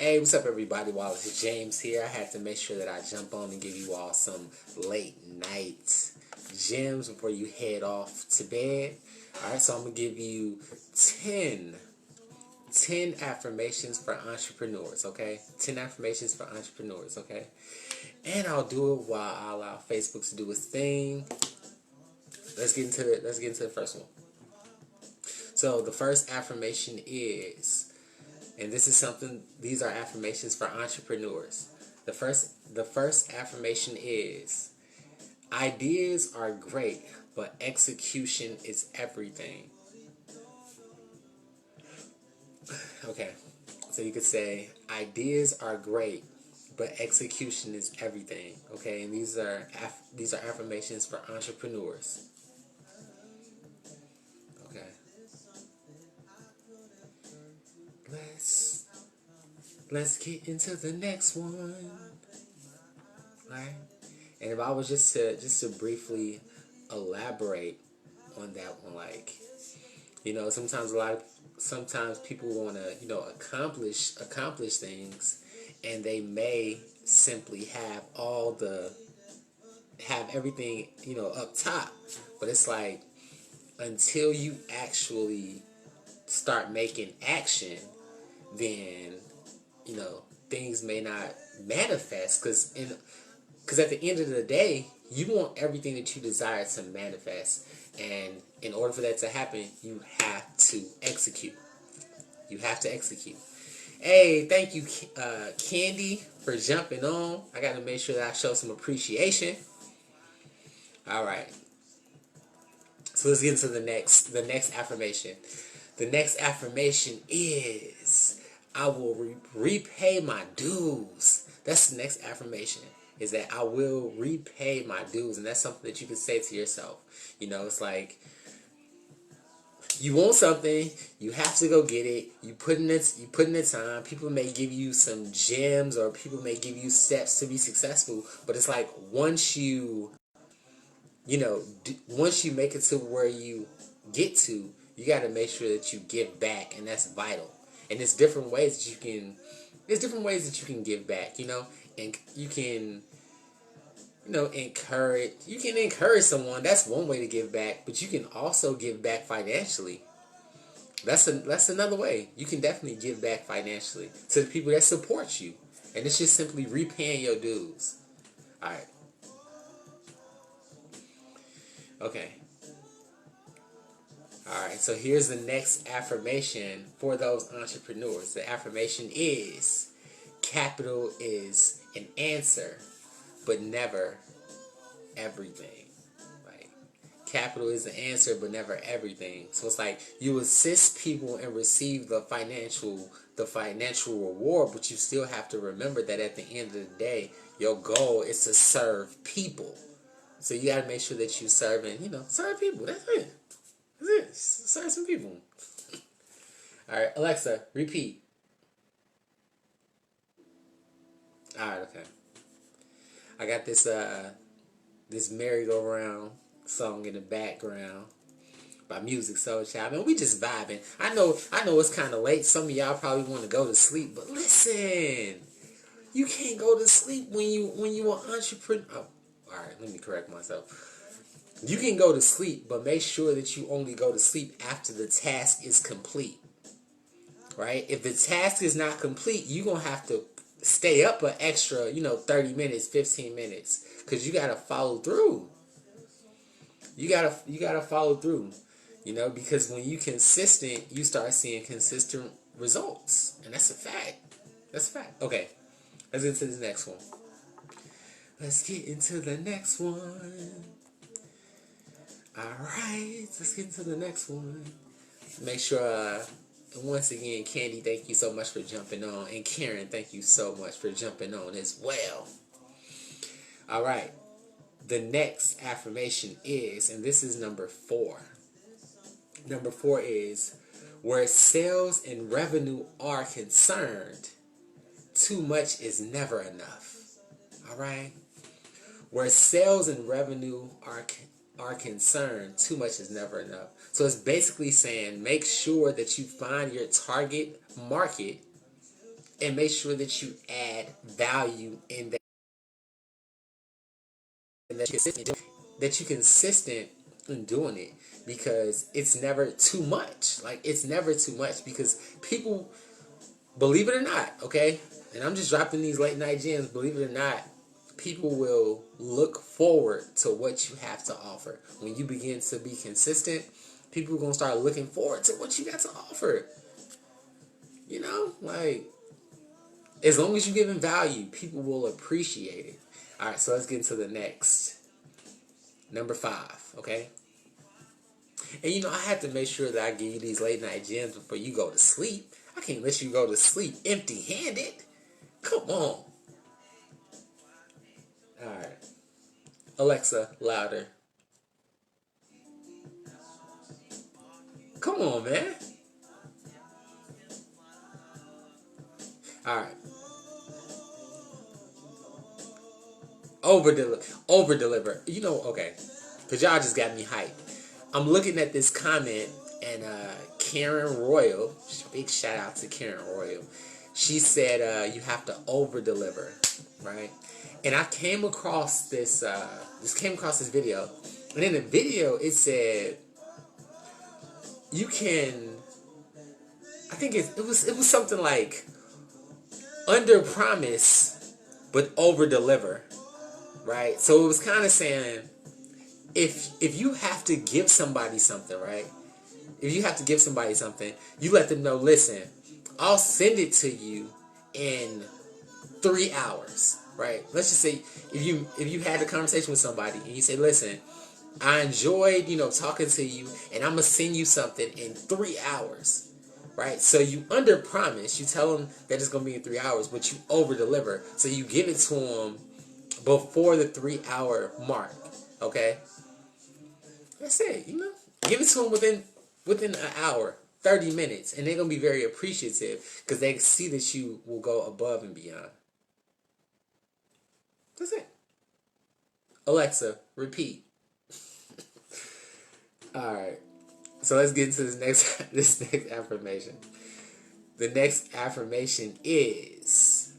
Hey, what's up, everybody? While it's James here, I had to make sure that I jump on and give you all some late night gems before you head off to bed. Alright, so I'm going to give you 10 affirmations for entrepreneurs, okay? 10 affirmations for entrepreneurs, okay? And I'll do it while I allow Facebook to do its thing. Let's get into the first one. So the first affirmation is, and these are affirmations for entrepreneurs. The first affirmation is, ideas are great, but execution is everything. Okay, so you could say, ideas are great, but execution is everything. Okay, and these are affirmations for entrepreneurs. Okay, let's get into the next one. Right? And if I was just to briefly elaborate on that one, like, sometimes people want to, accomplish things, and they may simply have everything, up top, but it's like, until you actually start making action, then, things may not manifest, because at the end of the day, you want everything that you desire to manifest. And in order for that to happen, you have to execute. You have to execute. Hey, thank you, Candy, for jumping on. I got to make sure that I show some appreciation. All right. So let's get into the next affirmation. The next affirmation is, I will repay my dues. That's the next affirmation, is that I will repay my dues. And that's something that you can say to yourself. It's like, you want something, you have to go get it. You put in the time. People may give you some gems, or people may give you steps to be successful. But it's like, once you make it to where you get to, you got to make sure that you give back, and that's vital. And there's different ways that you can give back, and you can, encourage someone. That's one way to give back, but you can also give back financially. That's another way. You can definitely give back financially to the people that support you, and it's just simply repaying your dues. All right. Okay. Alright, so here's the next affirmation for those entrepreneurs. The affirmation is, capital is an answer, but never everything. Right? Capital is the answer, but never everything. So it's like, you assist people and receive the financial reward, but you still have to remember that at the end of the day, your goal is to serve people. So you got to make sure that you serve people. That's it. Serve some people. Alright, Alexa, repeat. Alright, okay. I got this merry-go-round song in the background by Music Soul Child. Man, we just vibing. I know it's kind of late. Some of y'all probably want to go to sleep, but listen, you can't go to sleep when you an entrepreneur. Oh, alright, let me correct myself. You can go to sleep, but make sure that you only go to sleep after the task is complete. Right? If the task is not complete, you're going to have to stay up an extra, 30 minutes, 15 minutes. Because you got to follow through. You gotta follow through. Because when you're consistent, you start seeing consistent results. And that's a fact. That's a fact. Okay. Let's get into the next one. Alright, let's get into the next one. Make sure, once again, Candy, thank you so much for jumping on. And Karen, thank you so much for jumping on as well. Alright, the next affirmation is, and this is number 4. Number 4 is, where sales and revenue are concerned, too much is never enough. Alright? Where sales and revenue are concerned, too much is never enough. So it's basically saying, make sure that you find your target market and make sure that you add value in that, and that you're consistent in doing it, because it's never too much. Like, it's never too much, because people, believe it or not, okay, and I'm just dropping these late night gems, believe it or not, people will look forward to what you have to offer. When you begin to be consistent, people are going to start looking forward to what you got to offer. You know, like, as long as you're giving value, people will appreciate it. All right, so let's get into the next. Number 5, okay? And you know, I have to make sure that I give you these late night gems before you go to sleep. I can't let you go to sleep empty-handed. Come on. All right. Alexa, louder. Come on, man. All right. Over deliver. You know, okay, because y'all just got me hyped. I'm looking at this comment, and Karen Royal, big shout out to Karen Royal. She said you have to over deliver, right? And I came across this video, and in the video it said you can. I think it was something like under promise but over deliver. Right? So it was kind of saying, if you have to give somebody something, right? If you have to give somebody something, you let them know, listen, I'll send it to you in 3 hours, right? Let's just say if you had a conversation with somebody and you say, listen, I enjoyed, talking to you, and I'm gonna send you something in 3 hours, right? So you under promise, you tell them that it's gonna be in 3 hours, but you over deliver. So you give it to them before the 3 hour mark, okay? That's it, Give it to them within an hour, 30 minutes, and they're going to be very appreciative because they see that you will go above and beyond. That's it. Alexa, repeat. All right. So let's get into this next affirmation. The next affirmation is,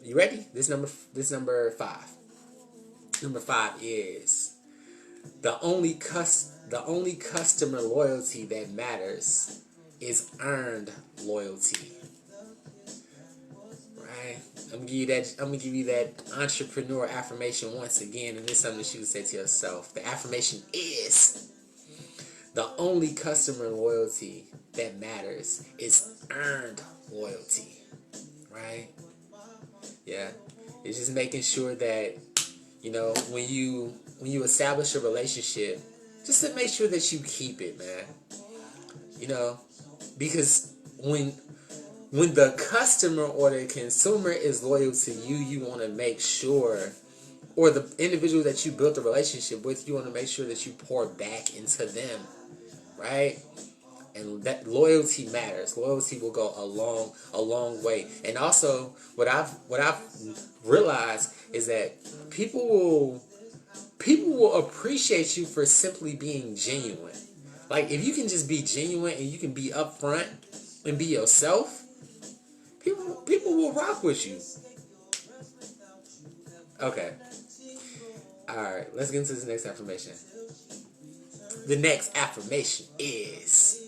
you ready? This number 5. Number 5 is, the only customer loyalty that matters is earned loyalty. Right? I'm gonna give you that entrepreneur affirmation once again, and this is something that you can say to yourself. The affirmation is, the only customer loyalty that matters is earned loyalty. Right? Yeah. It's just making sure that, when you establish a relationship, just to make sure that you keep it, man. Because when the customer or the consumer is loyal to you, you want to make sure, or the individual that you built a relationship with, you want to make sure that you pour back into them, right? And that loyalty matters. Loyalty will go a long way. And also, what I've realized is that people will appreciate you for simply being genuine. Like, if you can just be genuine and you can be upfront and be yourself, people will rock with you. Okay. All right. Let's get into this next affirmation. The next affirmation is,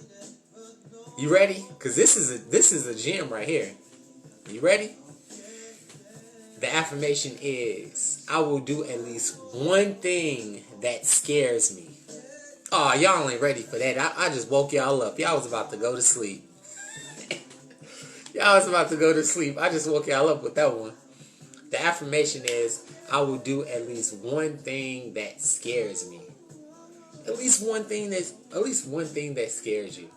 you ready? Because this is a gem right here. You ready? The affirmation is, I will do at least one thing that scares me. Oh, y'all ain't ready for that. I just woke y'all up. Y'all was about to go to sleep. Y'all was about to go to sleep. I just woke y'all up with that one. The affirmation is, I will do at least one thing that scares me. At least one thing that scares you.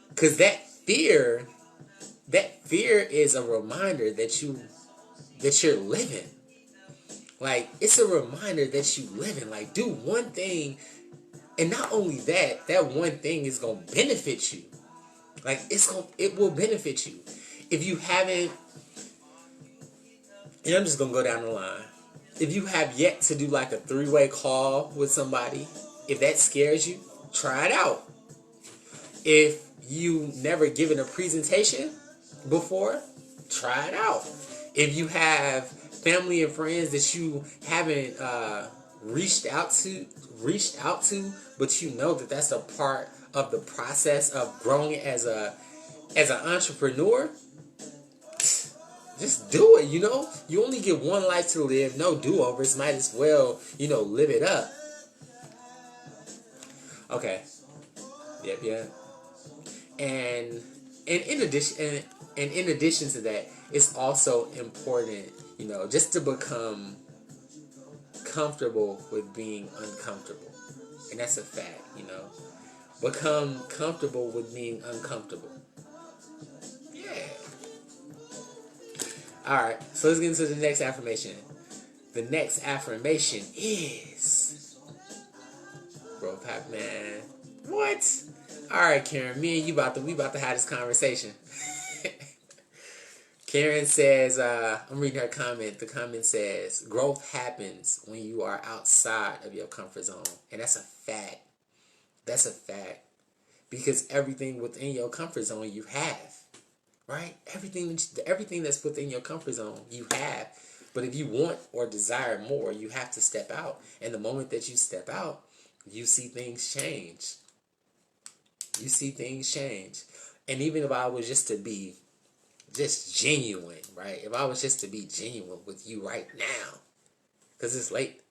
Because that fear is a reminder that you're living. Like, it's a reminder that you living. Like, do one thing, and not only that one thing is gonna benefit you. Like, it will benefit you. If you haven't, and I'm just gonna go down the line. If you have yet to do like a 3-way call with somebody, if that scares you, try it out. If you never given a presentation, before, try it out. If you have family and friends that you haven't reached out to, but you know that that's a part of the process of growing as an entrepreneur, just do it. You only get one life to live. No do-overs. Might as well live it up. Okay. Yep. And in addition to that, it's also important, just to become comfortable with being uncomfortable. And that's a fact. Become comfortable with being uncomfortable. Yeah. Alright, so let's get into the next affirmation. The next affirmation is, bro, Pac Man. What? Alright, Karen, me and you we about to have this conversation. Karen says, I'm reading her comment. The comment says, growth happens when you are outside of your comfort zone. And that's a fact. That's a fact. Because everything within your comfort zone you have. Right? Everything that's within your comfort zone you have. But if you want or desire more, you have to step out. And the moment that you step out, you see things change. You see things change. And even if I was just to be just genuine, right? If I was just to be genuine with you right now, because it's late.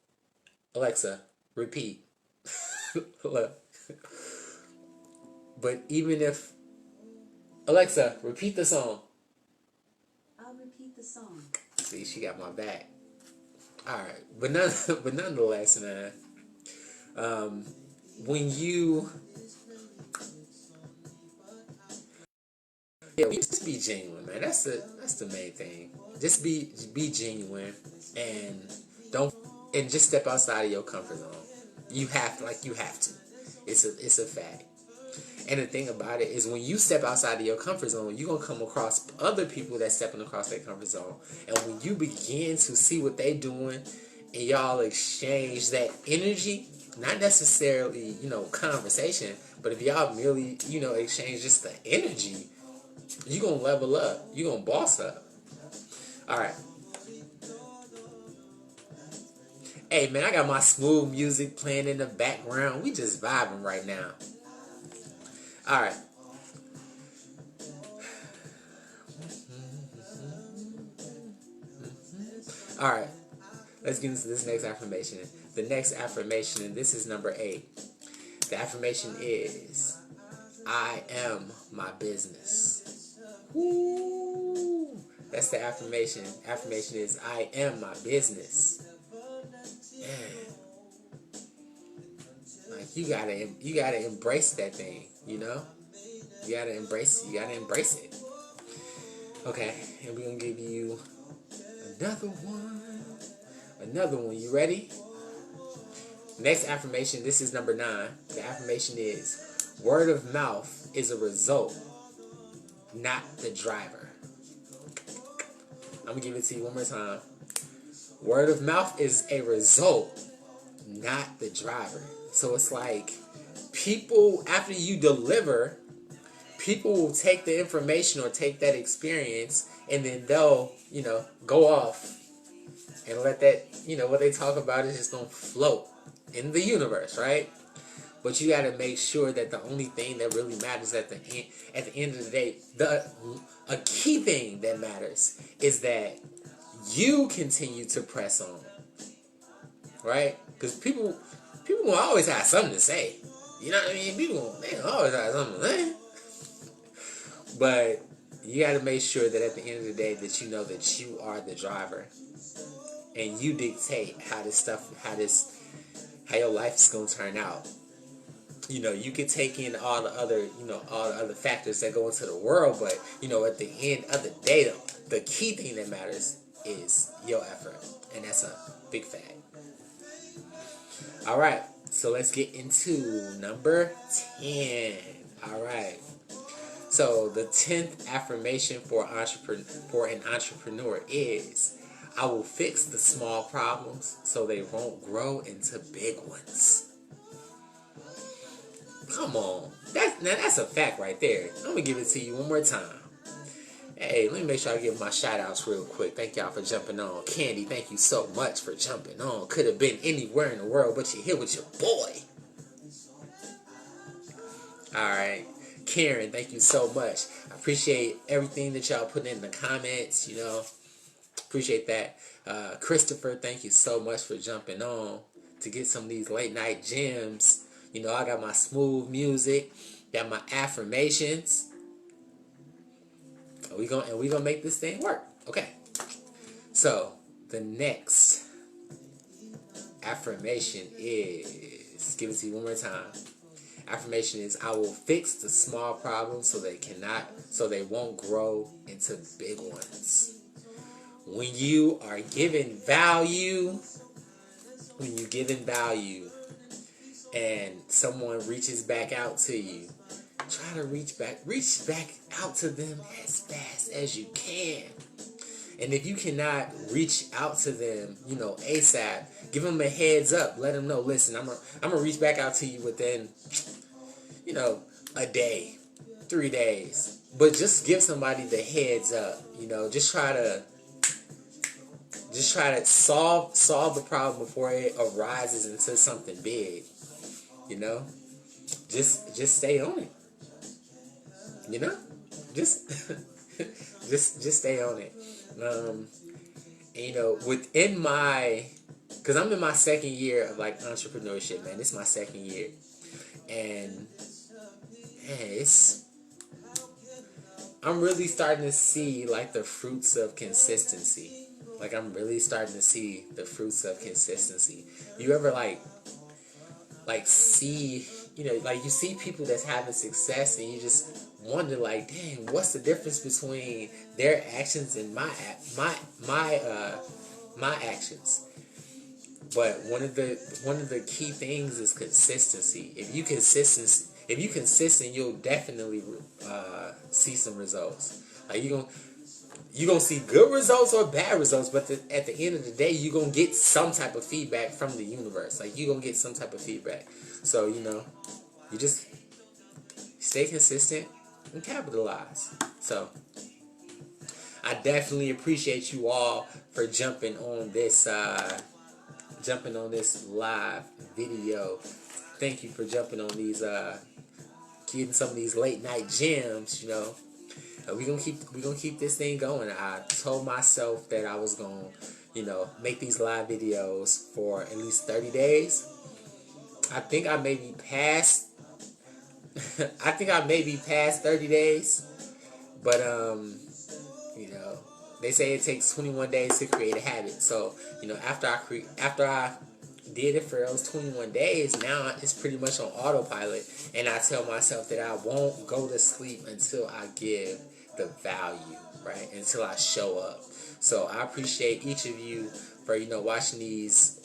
Alexa, repeat. Look. But even if, Alexa, repeat the song. I'll repeat the song. See, she got my back. All right, but nonetheless, man. When you, just be genuine, man. That's the main thing. Just be genuine and just step outside of your comfort zone. You have to. It's a fact. And the thing about it is, when you step outside of your comfort zone, you're going to come across other people that's stepping across their comfort zone. And when you begin to see what they're doing and y'all exchange that energy, not necessarily, conversation, but if y'all merely, exchange just the energy, you're going to level up. You're going to boss up. All right. Hey, man, I got my smooth music playing in the background. We just vibing right now. All right. All right. Let's get into this next affirmation. The next affirmation, and this is number 8. The affirmation is, I am my business. Woo! That's the affirmation. Affirmation is, I am my business. Man. Like, you gotta embrace that thing, You gotta embrace it. Okay, and we're gonna give you another one. You ready? Next affirmation, this is number 9. The affirmation is, word of mouth is a result, not the driver. I'm gonna give it to you one more time. Word of mouth is a result, not the driver. So it's like, people, after you deliver, people will take the information or take that experience, and then they'll, go off and let that, what they talk about is just gonna float in the universe, right? But you gotta make sure that the only thing that really matters at the end of the day, a key thing that matters is that you continue to press on, right? Because people will always have something to say. You know what I mean? They always have something to say. But you got to make sure that at the end of the day that you know that you are the driver, and you dictate how your life is going to turn out. You can take in all the other factors that go into the world, but at the end of the day, the key thing that matters is your effort, and that's a big fact. All right, so let's get into number 10. All right. So the 10th affirmation for an entrepreneur is, I will fix the small problems so they won't grow into big ones. Come on. That's a fact right there. I'm going to give it to you one more time. Hey, let me make sure I give my shout outs real quick. Thank y'all for jumping on. Candy, thank you so much for jumping on. Could have been anywhere in the world, but you're here with your boy. Alright. Karen, thank you so much. I appreciate everything that y'all put in the comments, you know. Appreciate that. Christopher, thank you so much for jumping on to get some of these late night gems. You know, I got my smooth music, got my affirmations. We gonna make this thing work. Okay. So the next affirmation is, give it to you one more time. Affirmation is, I will fix the small problems so they won't grow into big ones. When you are given value, and someone reaches back out to you, try to reach back out to them as fast as you can. And if you cannot reach out to them, you know, ASAP, give them a heads up. Let them know, listen, I'm gonna reach back out to you within, you know, a day, 3 days. But just give somebody the heads up. You know, just try to solve the problem before it arises into something big. You know, just stay on it. You know, just just stay on it. And, you know, within because I'm in my second year of like entrepreneurship, man. This is my second year, and man, I'm really starting to see like the fruits of consistency. Like, I'm really starting to see the fruits of consistency. You ever like see, you know, like you see people that's having success and you just wonder, like, dang, what's the difference between their actions and my actions? But one of the key things is consistency. If you consistent, you'll definitely see some results. Like, you're gonna see good results or bad results, but at the end of the day, you're gonna get some type of feedback from the universe. Like, you're gonna get some type of feedback. So, you know, you just stay consistent and capitalize. So, I definitely appreciate you all for jumping on this live video. Thank you for jumping on these getting some of these late night gems, you know. We're gonna keep this thing going. I told myself that I was gonna, you know, make these live videos for at least 30 days. I think I may be past 30 days. But you know, they say it takes 21 days to create a habit. So, you know, after I did it for those 21 days, now it's pretty much on autopilot, and I tell myself that I won't go to sleep until I give the value, right? Until I show up. So I appreciate each of you for, you know, watching this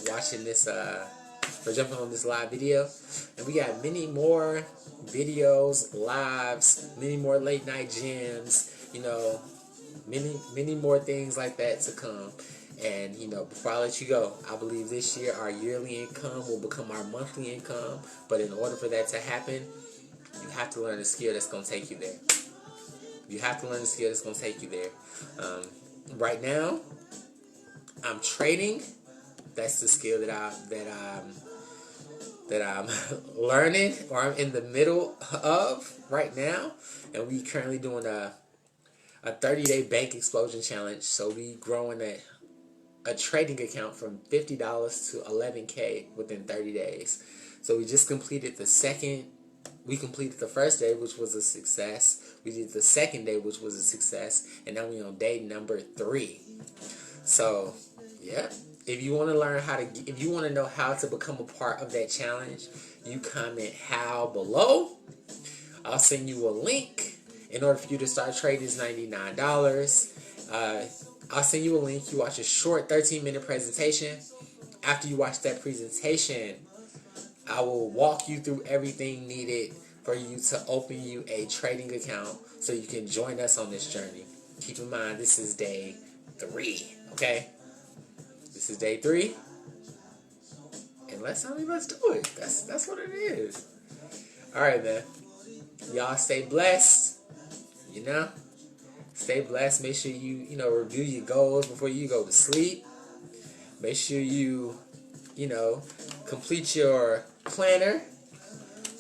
for jumping on this live video. And we got many more videos, lives, many more late night gems, you know, many more things like that to come. And, you know, before I let you go, I believe this year our yearly income will become our monthly income. But in order for that to happen, you have to learn a skill that's going to take you there. Right now, I'm trading. That's the skill that I'm learning, or I'm in the middle of right now. And we currently doing a 30-day bank explosion challenge. So we growing a trading account from $50 to $11K within 30 days. So we just completed the first day, which was a success. We did the second day, which was a success. And now we're on day number 3. So, yeah. If you want to know how to become a part of that challenge, you comment "how" below. I'll send you a link. In order for you to start trading, is $99. I'll send you a link. You watch a short 13-minute presentation. After you watch that presentation, I will walk you through everything needed for you to open you a trading account so you can join us on this journey. Keep in mind, this is day 3, okay? This is day 3. And let's do it. That's what it is. All right, man. Y'all stay blessed, you know? Stay blessed. Make sure you, review your goals before you go to sleep. Make sure you, complete your planner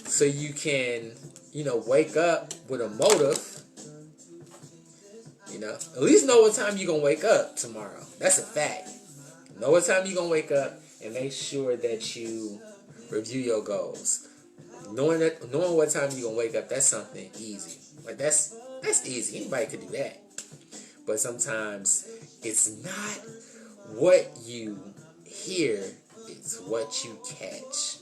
so you can, wake up with a motive. At least know what time you're going to wake up tomorrow. That's a fact. Know what time you're going to wake up and make sure that you review your goals. Knowing what time you're going to wake up, that's something easy. Like, that's easy. Anybody could do that. But sometimes it's not what you hear, it's what you catch.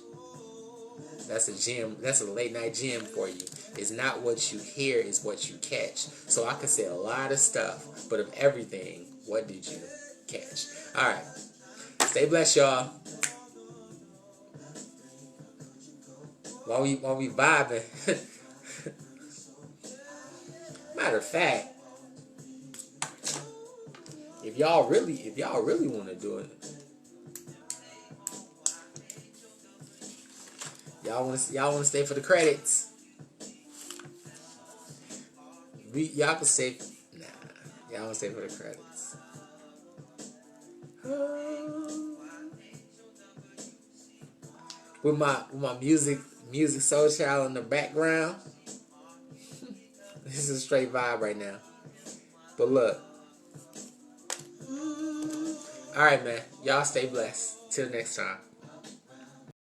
That's a gem. That's a late night gem for you. It's not what you hear, it's what you catch. So I could say a lot of stuff, but of everything, what did you catch? Alright. Stay blessed, y'all. While we vibing. Matter of fact, if y'all really want to do it, y'all want to stay for the credits. Y'all can stay. Nah, y'all want to stay for the credits. With my music soul child in the background. This is a straight vibe right now. But look. Alright, man. Y'all stay blessed. Till next time.